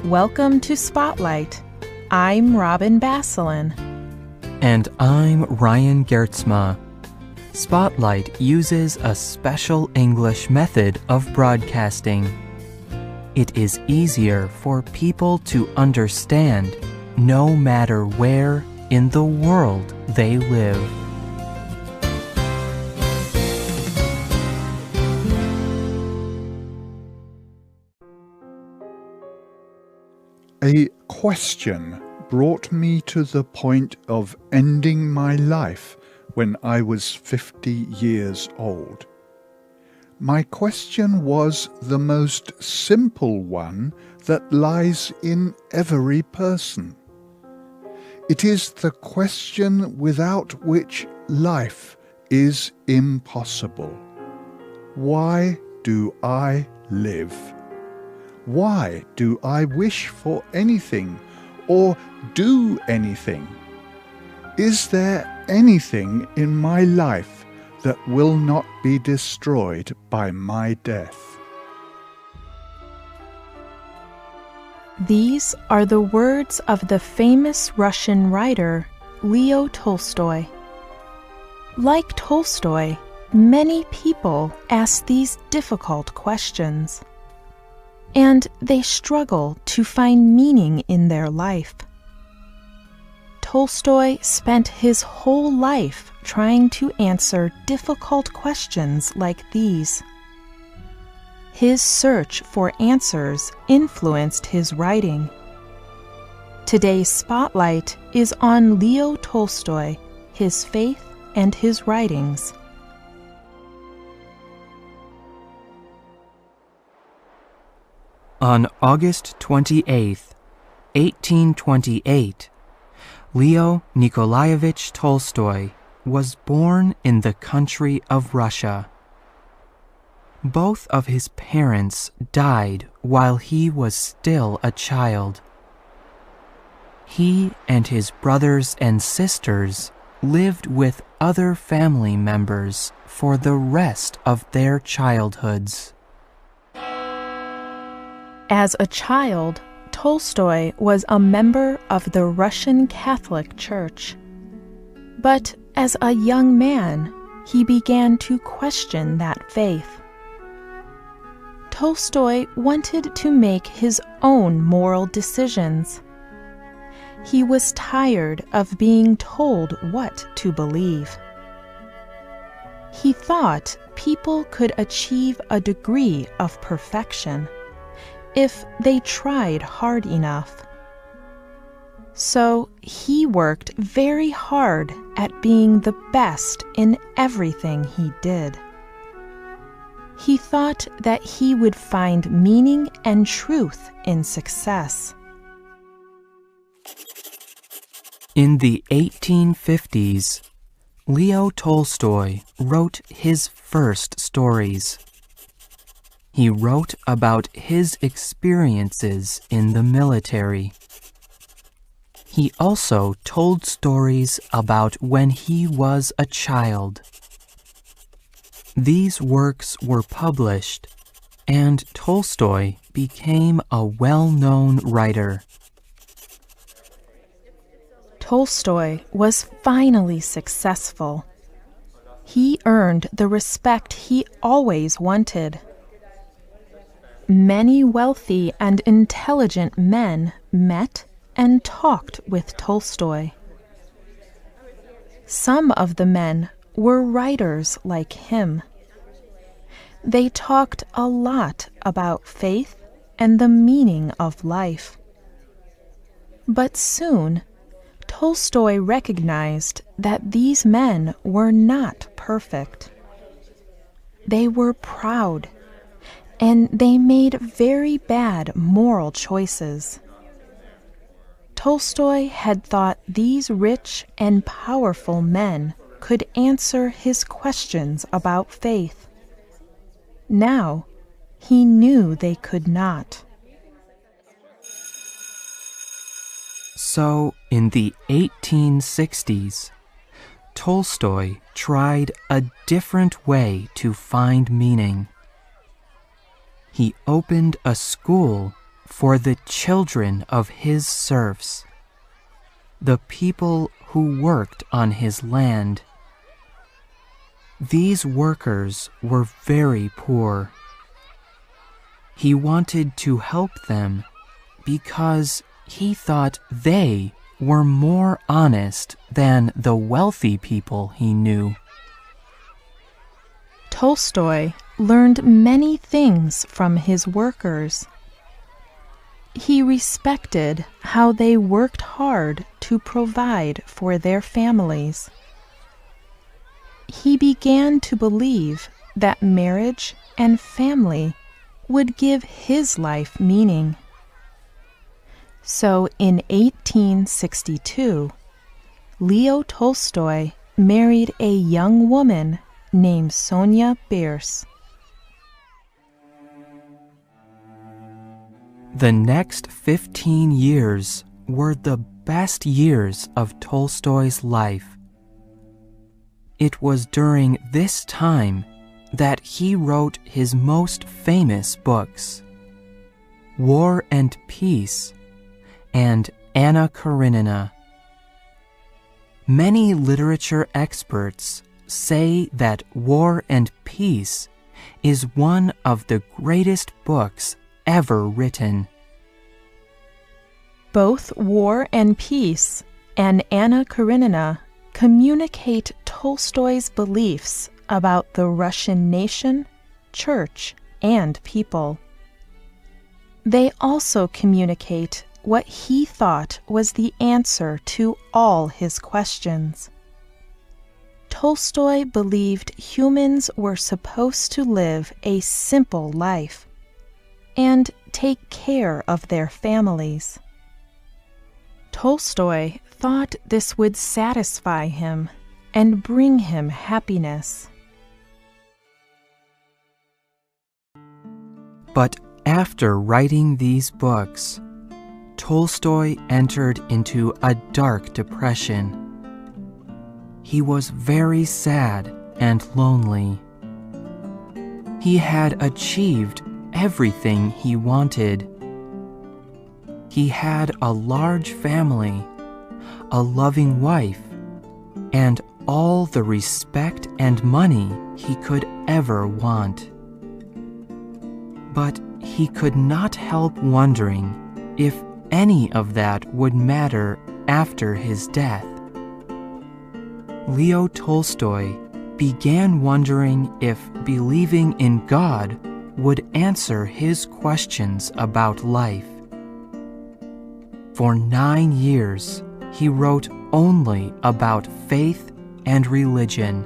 Welcome to Spotlight. I'm Robin Basselin. And I'm Ryan Gertzma. Spotlight uses a special English method of broadcasting. It is easier for people to understand no matter where in the world they live. A question brought me to the point of ending my life when I was 50 years old. My question was the most simple one that lies in every person. It is the question without which life is impossible. Why do I live? Why do I wish for anything or do anything? Is there anything in my life that will not be destroyed by my death? These are the words of the famous Russian writer Leo Tolstoy. Like Tolstoy, many people ask these difficult questions, and they struggle to find meaning in their life. Tolstoy spent his whole life trying to answer difficult questions like these. His search for answers influenced his writing. Today's spotlight is on Leo Tolstoy, his faith, and his writings. On August 28, 1828, Leo Nikolaevich Tolstoy was born in the country of Russia. Both of his parents died while he was still a child. He and his brothers and sisters lived with other family members for the rest of their childhoods. As a child, Tolstoy was a member of the Russian Catholic Church. But as a young man, he began to question that faith. Tolstoy wanted to make his own moral decisions. He was tired of being told what to believe. He thought people could achieve a degree of perfection if they tried hard enough. So he worked very hard at being the best in everything he did. He thought that he would find meaning and truth in success. In the 1850s, Leo Tolstoy wrote his first stories. He wrote about his experiences in the military. He also told stories about when he was a child. These works were published, and Tolstoy became a well-known writer. Tolstoy was finally successful. He earned the respect he always wanted. Many wealthy and intelligent men met and talked with Tolstoy. Some of the men were writers like him. They talked a lot about faith and the meaning of life. But soon, Tolstoy recognized that these men were not perfect. They were proud, and they made very bad moral choices. Tolstoy had thought these rich and powerful men could answer his questions about faith. Now, he knew they could not. So, in the 1860s, Tolstoy tried a different way to find meaning. He opened a school for the children of his serfs, the people who worked on his land. These workers were very poor. He wanted to help them because he thought they were more honest than the wealthy people he knew. Tolstoy learned many things from his workers. He respected how they worked hard to provide for their families. He began to believe that marriage and family would give his life meaning. So in 1862, Leo Tolstoy married a young woman named Sonia Bierce. The next 15 years were the best years of Tolstoy's life. It was during this time that he wrote his most famous books, War and Peace and Anna Karenina. Many literature experts say that War and Peace is one of the greatest books ever written. Both War and Peace and Anna Karenina communicate Tolstoy's beliefs about the Russian nation, church, and people. They also communicate what he thought was the answer to all his questions. Tolstoy believed humans were supposed to live a simple life and take care of their families. Tolstoy thought this would satisfy him and bring him happiness. But after writing these books, Tolstoy entered into a dark depression. He was very sad and lonely. He had achieved everything he wanted. He had a large family, a loving wife, and all the respect and money he could ever want. But he could not help wondering if any of that would matter after his death. Leo Tolstoy began wondering if believing in God would answer his questions about life. For 9 years, he wrote only about faith and religion.